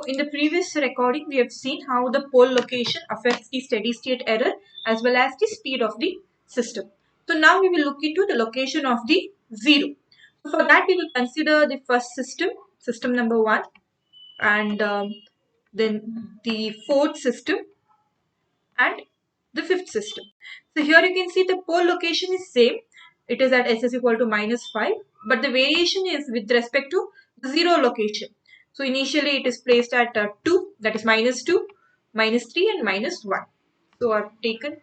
in the previous recording, we have seen how the pole location affects the steady state error as well as the speed of the system. So now we will look into the location of the zero. So for that, we will consider the first system, system number 1, and then the fourth system and the fifth system. So here you can see the pole location is same. It is at SS equal to -5, but the variation is with respect to the zero location. So initially it is placed at 2, that is -2, -3 and -1. So I've taken.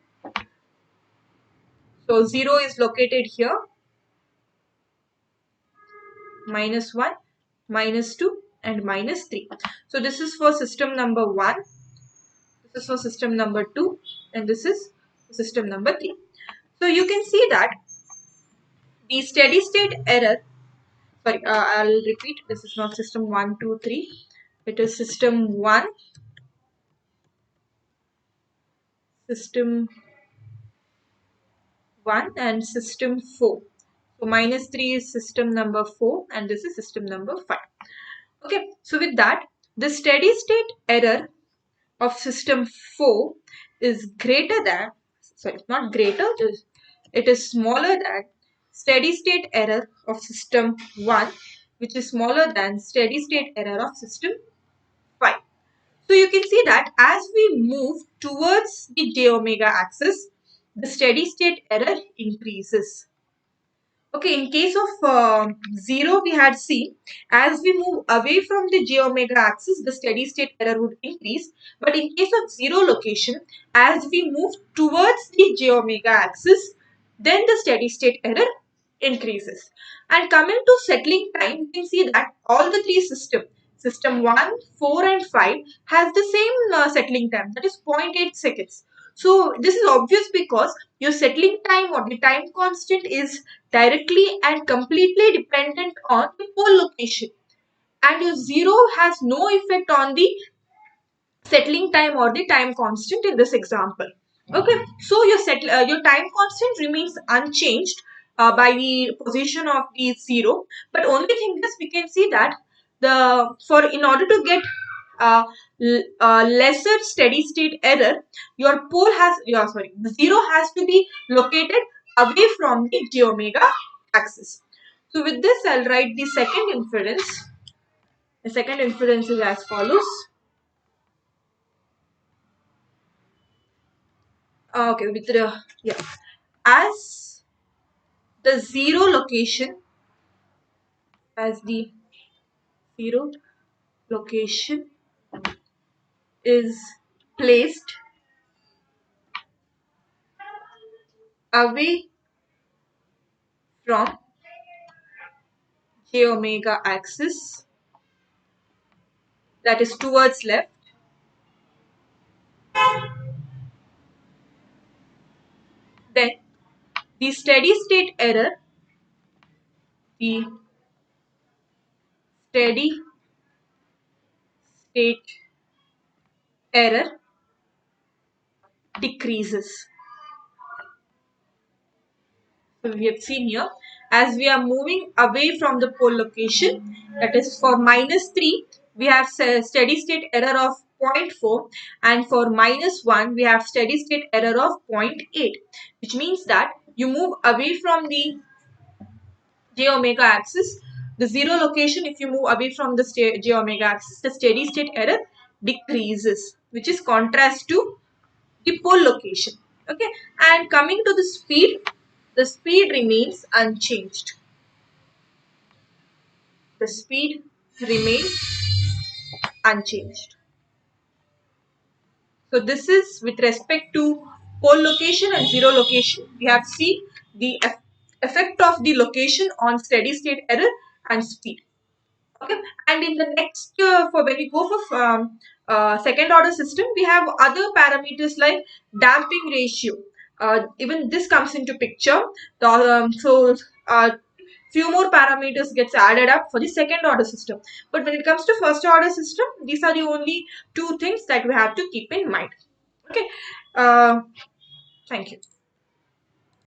So 0 is located here, -1, -2 and -3. So this is for system number 1, this is for system number 2 and this is system number 3. So you can see that the steady state error, sorry, I'll repeat, this is not system 1, 2, 3, it is system 1, system 1 and system 4. So -3 is system number 4 and this is system number 5. Okay, so with that, the steady state error of system 4 is greater than, sorry, not greater, it is smaller than steady state error of system 1, which is smaller than steady state error of system 5. So you can see that as we move towards the j omega axis, the steady state error increases. Okay, in case of 0, we had seen as we move away from the j omega axis, the steady state error would increase. But in case of 0 location, as we move towards the j omega axis, then the steady state error increases. And coming to settling time, you can see that all the three systems, system 1, 4 and 5 has the same settling time, that is 0.8 seconds. So this is obvious because your settling time or the time constant is directly and completely dependent on the pole location, and your 0 has no effect on the settling time or the time constant in this example. Okay, so your time constant remains unchanged by the position of the 0, but only thing is we can see that in order to get lesser steady state error, your pole has the 0 has to be located away from the j omega axis. So with this, I'll write the second inference. The second inference is as follows. Okay, with the as the 0 location, as the 0 location is placed away from j omega axis, that is towards left, then the steady state error, the steady state error decreases. So we have seen here, as we are moving away from the pole location, that is for -3, we have steady state error of 0.4, and for -1, we have steady state error of 0.8, which means that you move away from the j omega axis, the 0 location, if you move away from the j omega axis, the steady state error decreases, which is contrast to the pole location. Okay, and coming to the speed remains unchanged. The speed remains unchanged. So this is with respect to pole location and 0 location. We have seen the effect of the location on steady state error and speed. Okay, and in the next for when we go for second order system, we have other parameters like damping ratio. Even this comes into picture. Few more parameters gets added up for the second order system. But when it comes to first order system, these are the only two things that we have to keep in mind. Okay, thank you.